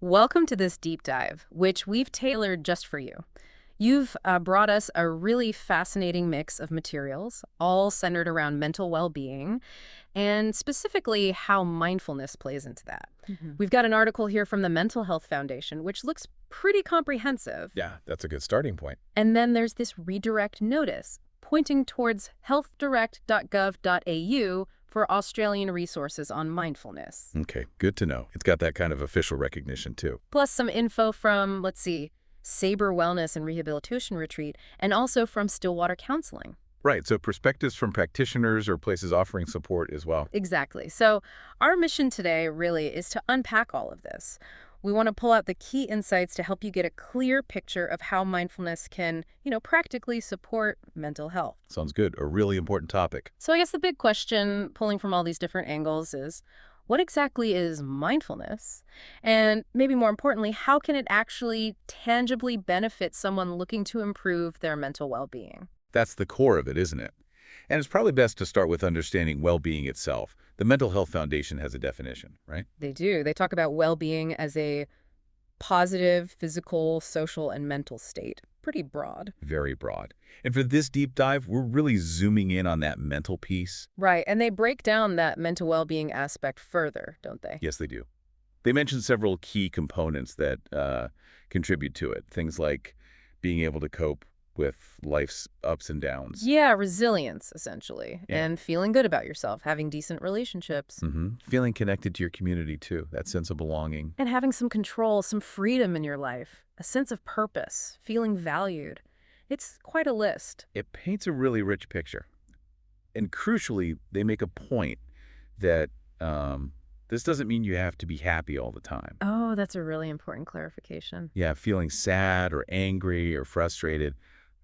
Welcome to this deep dive, which we've tailored just for you. You've brought us a really fascinating mix of materials, all centered around mental well-being, and specifically how mindfulness plays into that. We've got an article here from the Mental Health Foundation, which looks pretty comprehensive. Yeah, that's a good starting point. And then there's this redirect notice pointing towards healthdirect.gov.au for Australian resources on mindfulness. Okay, good to know. It's got that kind of official recognition, too. Plus some info from, let's see, Sabrr Wellness and Rehabilitation Retreat, and also from Stillwater Counseling. Right, so perspectives from practitioners or places offering support as well. Exactly. So our mission today really is to unpack all of this. We want to pull out the key insights to help you get a clear picture of how mindfulness can, practically support mental health. Sounds good. A really important topic. So I guess the big question, pulling from all these different angles, is what exactly is mindfulness? And maybe more importantly, how can it actually tangibly benefit someone looking to improve their mental well-being? That's the core of it, isn't it? And it's probably best to start with understanding well-being itself. The Mental Health Foundation has a definition, right? They do. They talk about well-being as a positive physical, social, and mental state. Pretty broad. Very broad. And for this deep dive, we're really zooming in on that mental piece. Right, and they break down that mental well-being aspect further, don't they? Yes, they do. They mention several key components that contribute to it. Things like being able to cope with life's ups and downs. Yeah, resilience, essentially, Yeah. and feeling good about yourself, having decent relationships, Feeling connected to your community, too. That sense of belonging. and having some control, some freedom in your life, a sense of purpose, feeling valued. It's quite a list. It paints a really rich picture. And crucially, they make a point that this doesn't mean you have to be happy all the time. Oh, that's a really important clarification. Yeah, feeling sad or angry or frustrated,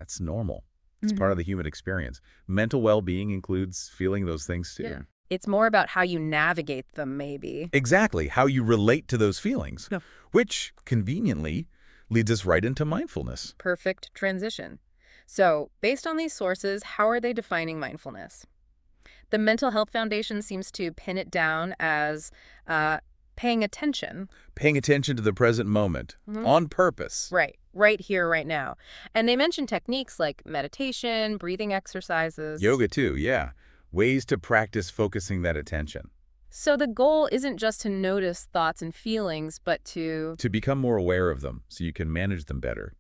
that's normal. It's part of the human experience. Mental well-being includes feeling those things, too. Yeah. It's more about how you navigate them, maybe. Exactly, how you relate to those feelings, Yeah. which conveniently leads us right into mindfulness. Perfect transition. So, based on these sources, how are they defining mindfulness? The Mental Health Foundation seems to pin it down as paying attention. Paying attention to the present moment on purpose. Right here, right now. And they mention techniques like meditation, breathing exercises. Yoga, too, yeah. Ways to practice focusing that attention. So the goal isn't just to notice thoughts and feelings, but to... To become more aware of them so you can manage them better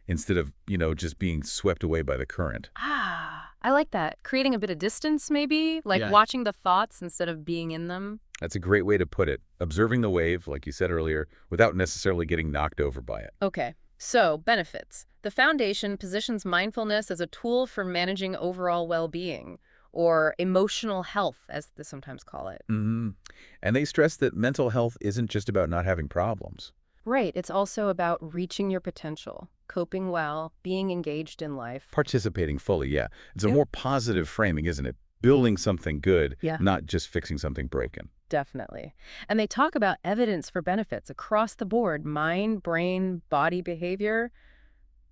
instead of, just being swept away by the current. I like that. Creating a bit of distance, maybe? Like Yeah. watching the thoughts instead of being in them. That's a great way to put it. Observing the wave, like you said earlier, without necessarily getting knocked over by it. Okay. So, benefits. The foundation positions mindfulness as a tool for managing overall well-being, or emotional health, as they sometimes call it. And they stress that mental health isn't just about not having problems. Right. It's also about reaching your potential, coping well, being engaged in life. Participating fully, yeah. It's a Yeah. more positive framing, isn't it? Building something good, Yeah. not just fixing something broken. Definitely. And they talk about evidence for benefits across the board: mind, brain, body behavior,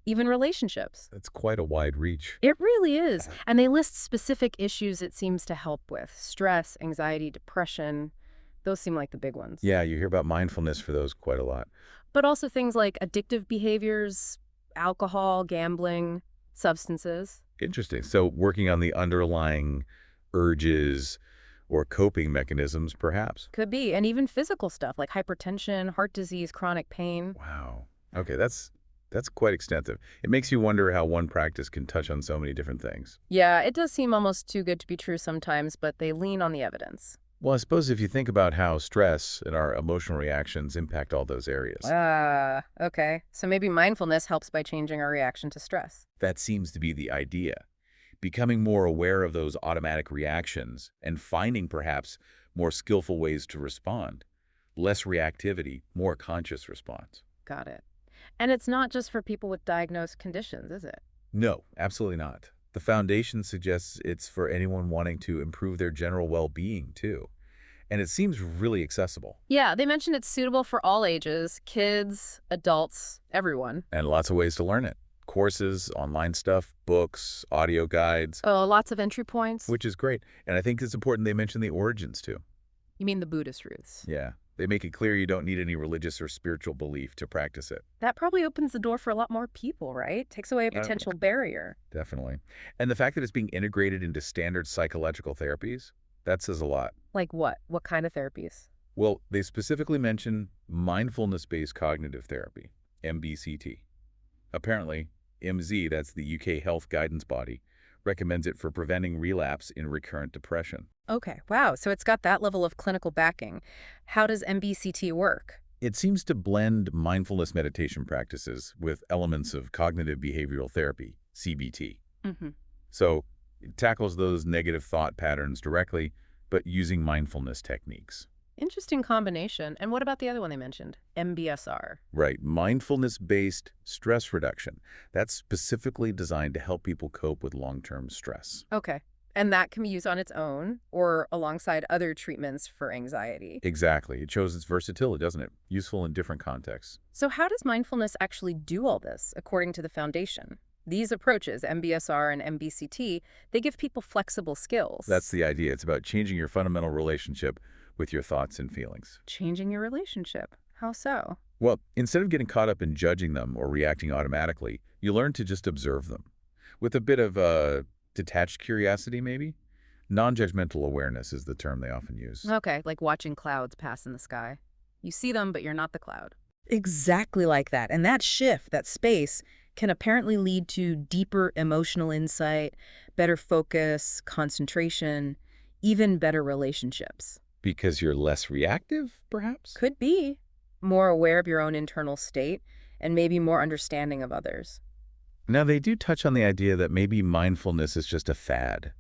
even relationships. That's quite a wide reach. It really is. And they list specific issues it seems to help with: stress, anxiety, depression. Those seem like the big ones. Yeah, you hear about mindfulness for those quite a lot. But also things like addictive behaviors, alcohol, gambling, substances. Interesting. So working on the underlying urges or coping mechanisms, perhaps. Could be. And even physical stuff like hypertension, heart disease, chronic pain. Wow. Okay, that's quite extensive. It makes you wonder how one practice can touch on so many different things. Yeah, it does seem almost too good to be true sometimes, but they lean on the evidence. Well, I suppose if you think about how stress and our emotional reactions impact all those areas, Okay. So maybe mindfulness helps by changing our reaction to stress. that seems to be the idea. Becoming more aware of those automatic reactions and finding perhaps more skillful ways to respond. Less reactivity, more conscious response. Got it. And it's not just for people with diagnosed conditions, is it? No, absolutely not. The foundation suggests it's for anyone wanting to improve their general well-being, too. And it seems really accessible. Yeah, they mentioned it's suitable for all ages: kids, adults, everyone. And lots of ways to learn it. Courses, online stuff, books, audio guides, Oh, lots of entry points. which is great. And I think it's important they mention the origins, too. You mean the Buddhist roots? Yeah, They make it clear you don't need any religious or spiritual belief to practice it. That probably opens the door for a lot more people, right? Takes away a Uh, potential barrier. Definitely. And the fact that it's being integrated into standard psychological therapies, that says a lot. Like what? What kind of therapies? Well, they specifically mention mindfulness-based cognitive therapy, MBCT. Apparently, MZ, that's the UK health guidance body, recommends it for preventing relapse in recurrent depression. Okay, wow. So it's got that level of clinical backing. How does MBCT work? It seems to blend mindfulness meditation practices with elements of cognitive behavioral therapy, CBT. Mm-hmm. So it tackles those negative thought patterns directly, but using mindfulness techniques. Interesting combination. And what about the other one they mentioned? MBSR. Right, mindfulness-based stress reduction. That's specifically designed to help people cope with long-term stress. Okay. And that can be used on its own or alongside other treatments for anxiety. Exactly. It shows its versatility, doesn't it? Useful in different contexts. So how does mindfulness actually do all this, according to the foundation? These approaches, MBSR and MBCT, they give people flexible skills. That's the idea. It's about changing your fundamental relationship with your thoughts and feelings. Changing your relationship. How so? Well, instead of getting caught up in judging them or reacting automatically, you learn to just observe them. With a bit of detached curiosity, maybe? Non-judgmental awareness is the term they often use. Okay, like watching clouds pass in the sky. You see them, but you're not the cloud. Exactly like that. And that shift, that space, can apparently lead to deeper emotional insight, better focus, concentration, even better relationships. Because you're less reactive, perhaps? Could be more aware of your own internal state and maybe more understanding of others. Now, they do touch on the idea that maybe mindfulness is just a fad,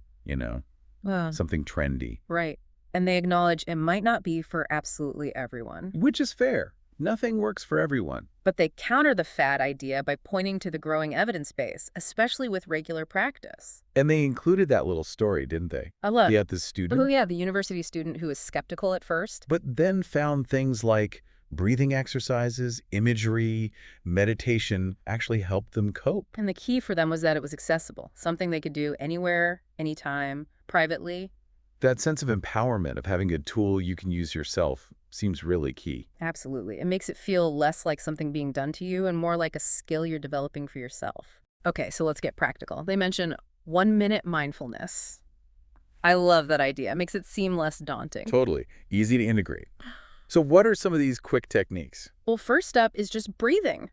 Well, something trendy. right. And they acknowledge it might not be for absolutely everyone. Which is fair. Nothing works for everyone. But they counter the fad idea by pointing to the growing evidence base, especially with regular practice. And they included that little story, didn't they? Look. They had this Oh, student, yeah, the university student who was skeptical at first. but then found things like breathing exercises, imagery, meditation actually helped them cope. And the key for them was that it was accessible, something they could do anywhere, anytime, privately. That sense of empowerment of having a tool you can use yourself seems really key. Absolutely. It makes it feel less like something being done to you and more like a skill you're developing for yourself. Okay, so let's get practical. They mention 1-minute mindfulness. I love that idea. It makes it seem less daunting. Totally. Easy to integrate. So what are some of these quick techniques? Well, first up is just breathing.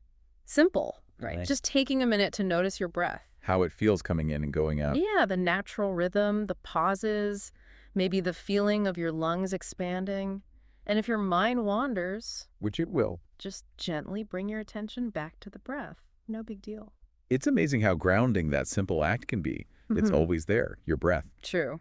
Simple, right? Right. Just taking a minute to notice your breath. How it feels coming in and going out. Yeah, the natural rhythm, the pauses, maybe the feeling of your lungs expanding. And if your mind wanders, Which it will. just gently bring your attention back to the breath. No big deal. It's amazing how grounding that simple act can be. It's Mhm. always there, your breath. True.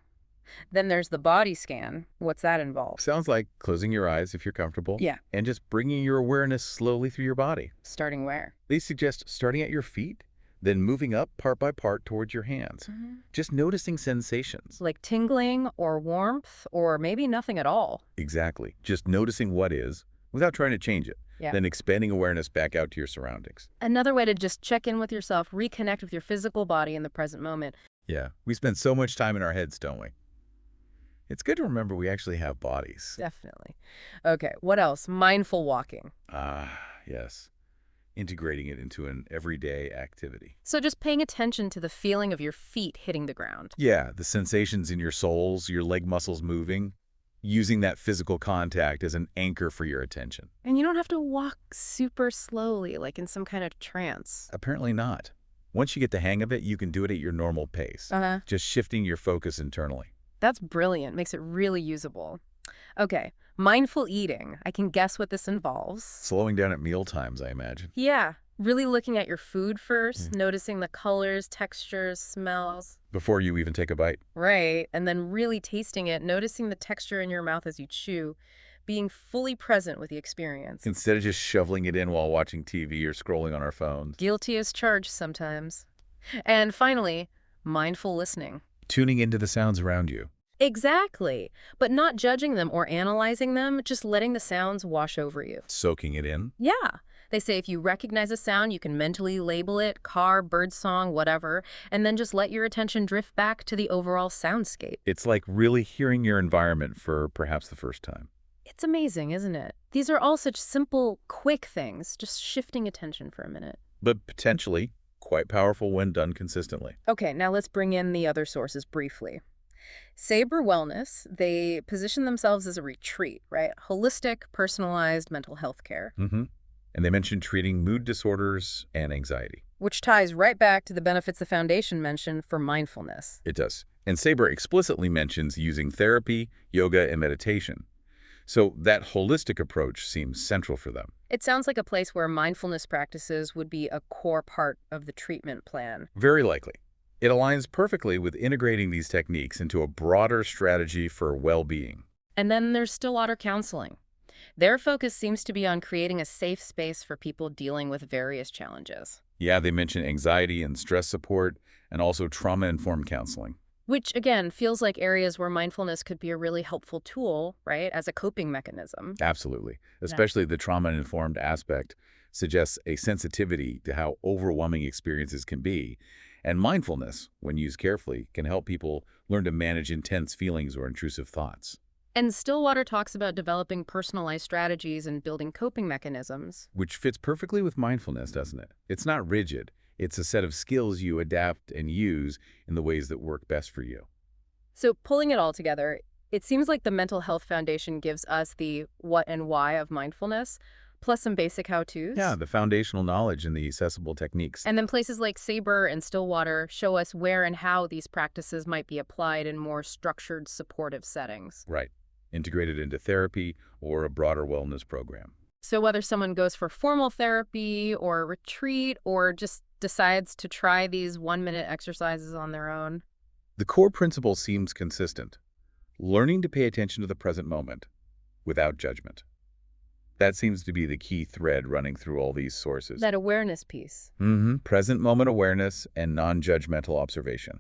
Then there's the body scan. What's that involve? Sounds like closing your eyes if you're comfortable. Yeah. And just bringing your awareness slowly through your body. Starting where? They suggest starting at your feet, then moving up part by part towards your hands. Just noticing sensations. Like tingling or warmth or maybe nothing at all. Exactly. Just noticing what is without trying to change it. Yeah. Then expanding awareness back out to your surroundings. Another way to just check in with yourself, reconnect with your physical body in the present moment. Yeah. We spend so much time in our heads, don't we? It's good to remember we actually have bodies. Definitely. Okay, what else? Mindful walking. Ah, yes. Integrating it into an everyday activity. So just paying attention to the feeling of your feet hitting the ground. Yeah, the sensations in your soles, your leg muscles moving, using that physical contact as an anchor for your attention. And you don't have to walk super slowly, like in some kind of trance. Apparently not. Once you get the hang of it, you can do it at your normal pace, Uh-huh. just shifting your focus internally. That's brilliant. Makes it really usable. Okay, mindful eating. I can guess what this involves. Slowing down at meal times, I imagine. Yeah, really looking at your food first, noticing the colors, textures, smells. Before you even take a bite. Right, and then really tasting it, noticing the texture in your mouth as you chew, being fully present with the experience. Instead of just shoveling it in while watching TV or scrolling on our phones. Guilty as charged sometimes. And finally, mindful listening. Tuning into the sounds around you. Exactly, but not judging them or analyzing them, just letting the sounds wash over you. Soaking it in. Yeah. They say if you recognize a sound, you can mentally label it, car, bird song, whatever, and then just let your attention drift back to the overall soundscape. It's like really hearing your environment for perhaps the first time. It's amazing, isn't it? These are all such simple, quick things, just shifting attention for a minute. But potentially quite powerful when done consistently. Okay, now let's bring in the other sources briefly. Sabre Wellness, they position themselves as a retreat, right? Holistic, personalized mental health care, hmm And they mentioned treating mood disorders and anxiety. which ties right back to the benefits the foundation mentioned for mindfulness. It does. And Sabre explicitly mentions using therapy, yoga, and meditation. So that holistic approach seems central for them. It sounds like a place where mindfulness practices would be a core part of the treatment plan. Very likely. It aligns perfectly with integrating these techniques into a broader strategy for well-being. And then there's Stillwater Counseling. Their focus seems to be on creating a safe space for people dealing with various challenges, Yeah, they mention anxiety and stress support and also trauma-informed counseling. which again feels like areas where mindfulness could be a really helpful tool, right, as a coping mechanism. Absolutely. Yeah. Especially the trauma-informed aspect suggests a sensitivity to how overwhelming experiences can be. And mindfulness, when used carefully, can help people learn to manage intense feelings or intrusive thoughts, And Stillwater talks about developing personalized strategies and building coping mechanisms. which fits perfectly with mindfulness, doesn't it? It's not rigid. It's a set of skills you adapt and use in the ways that work best for you. So pulling it all together, it seems like the Mental Health Foundation gives us the what and why of mindfulness, plus some basic Yeah, how-tos. the foundational knowledge and the accessible techniques. And then places like Sabre and Stillwater show us where and how these practices might be applied in more structured, supportive settings. Right. Integrated into therapy or a broader wellness program. So whether someone goes for formal therapy or a retreat or just decides to try these 1-minute exercises on their own, The core principle seems consistent. Learning to pay attention to the present moment without judgment. That seems to be the key thread running through all these sources. that awareness piece. Present moment awareness and non-judgmental observation.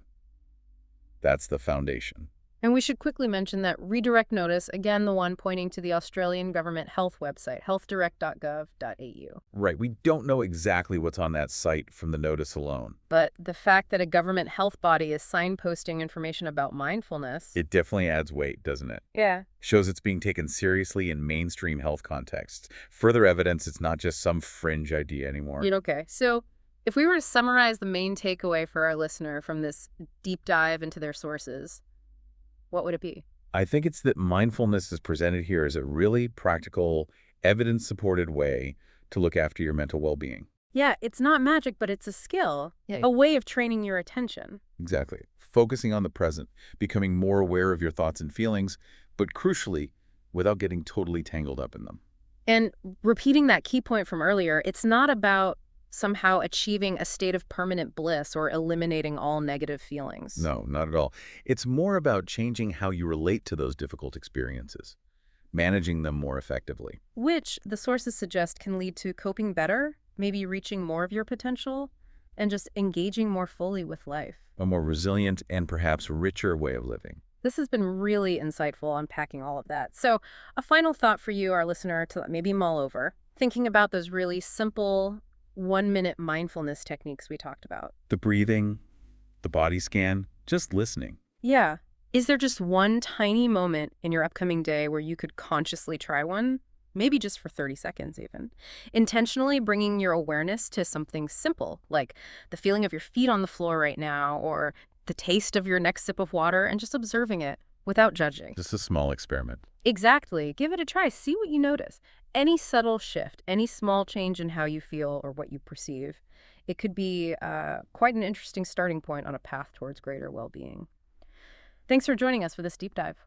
That's the foundation. And we should quickly mention that redirect notice, again, the one pointing to the Australian government health website, healthdirect.gov.au. Right, we don't know exactly what's on that site from the notice alone. But the fact that a government health body is signposting information about mindfulness. It definitely adds weight, doesn't it? Yeah. Shows it's being taken seriously in mainstream health contexts. Further evidence it's not just some fringe idea anymore. Okay. So if we were to summarize the main takeaway for our listener from this deep dive into their sources, what would it be? I think it's that mindfulness is presented here as a really practical, evidence-supported way to look after your mental well-being. Yeah, it's not magic, but it's a skill, Yeah. a way of training your attention. Exactly. Focusing on the present, becoming more aware of your thoughts and feelings, but crucially, without getting totally tangled up in them. And repeating that key point from earlier, it's not about somehow achieving a state of permanent bliss or eliminating all negative feelings. No, not at all. It's more about changing how you relate to those difficult experiences, managing them more effectively. Which the sources suggest can lead to coping better, maybe reaching more of your potential, and just engaging more fully with life. A more resilient and perhaps richer way of living. This has been really insightful unpacking all of that. So a final thought for you, our listener, to maybe mull over, thinking about those really simple 1-minute mindfulness techniques we talked about. The breathing, the body scan, just listening. Yeah. Is there just one tiny moment in your upcoming day where you could consciously try one? Maybe just for 30 seconds even. Intentionally bringing your awareness to something simple, like the feeling of your feet on the floor right now, or the taste of your next sip of water, and just observing it without judging. Just a small experiment. Exactly. Give it a try. See what you notice. Any subtle shift, any small change in how you feel or what you perceive, it could be quite an interesting starting point on a path towards greater well-being. Thanks for joining us for this deep dive.